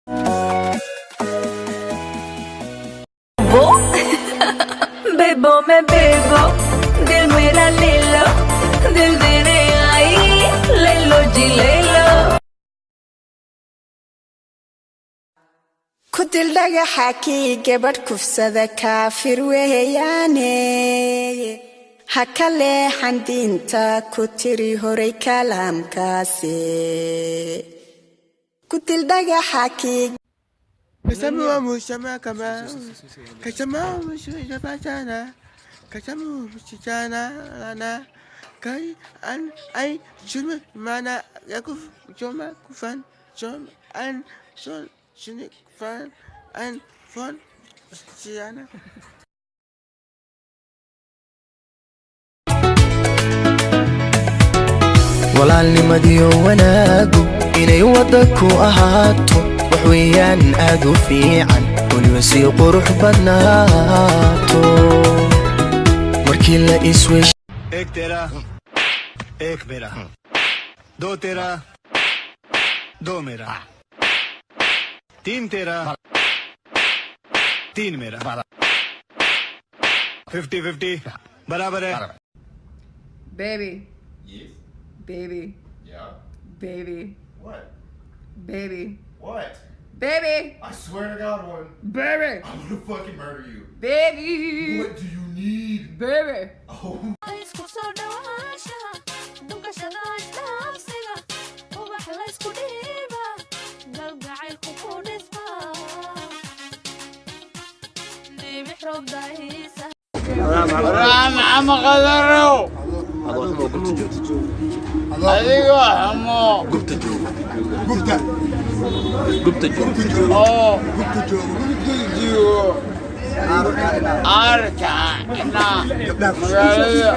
वो बेबो मैं बेबो दिल मेरा ले लो दिल देने आई ले लो जी ले लो كدل دغ حكي جبر كفسده كافر وهيانه هكله حندينتا كتري هوري كلام كاسي كدل دغ حكي كسمو مشما كما كسمو مش جبتنا كسمو مش جانا انا كاي ان اي شنو معنا يكف جوما كفان جوم ان شون شنو كفان ان فون جانا walaalnimadiyo wanaagu inay wada ku ahaato wax weeyaan aad u fiican waliba si qurux badnaato markii la isweesh एक तेरा एक मेरा दो तेरा दो मेरा तीन तेरा तीन मेरा 50-50 बराबर है Baby. Yes. Baby. Yeah. Baby. What? Baby. What? Baby. I swear to God, one. Baby. I'm gonna fucking murder you. Baby. What do you need? Baby. Oh. عم قدروا ايوه عمو गुप्त जो اوه جو اركع انا مغاليه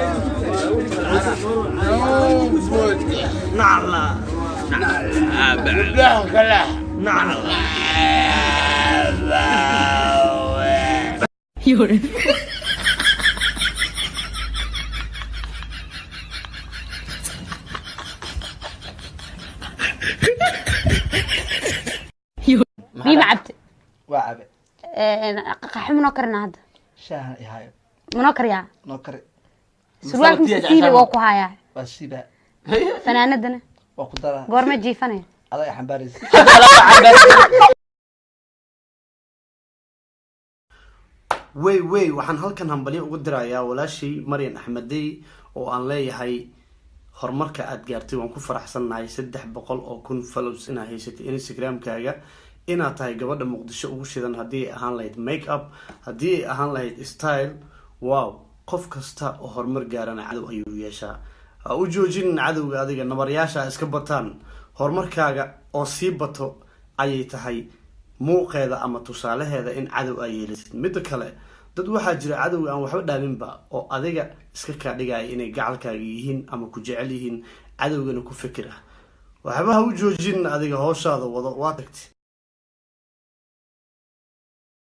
نوبوت نعلا لا كلا نعلا يورن مين لعبت؟ وعبة قحم منوكر هذا شاه هاي منوكر يا نوكر سروالك مستسيبة وكو هايا بس بقى فناندنا وقدرة قورمة جيفاني الله يحن بارز way waxaan halkan hambalyo ugu dirayaa walaashii Maryan Axmedey oo aan leeyahay horumarka aad gaartay waan ku faraxsanahay 300,000 follows inaad haysatay Instagram-kaaga inaad tahay gabadha Muqdisho ugu shidan hadii ay ahaan lahayd make up hadii ay ahaan lahayd style wow qof kasta oo horumar gaarana cadow ayuu yeeshaa u joojin cadowga adiga nabaryaasha iska bataan horumarkaaga oo sii bato ayay tahay muuqeeda ama tusaalaheeda in cadow ay yeelisid mid kale dad waxa jira cadow aan waxba dhaaminba oo adiga iska ka dhigay inay gacalkaaga yihiin ama ku jecel yihiin cadowgana ku fikir ah waxba ha u joojin adiga hawshaada wado waa tagtay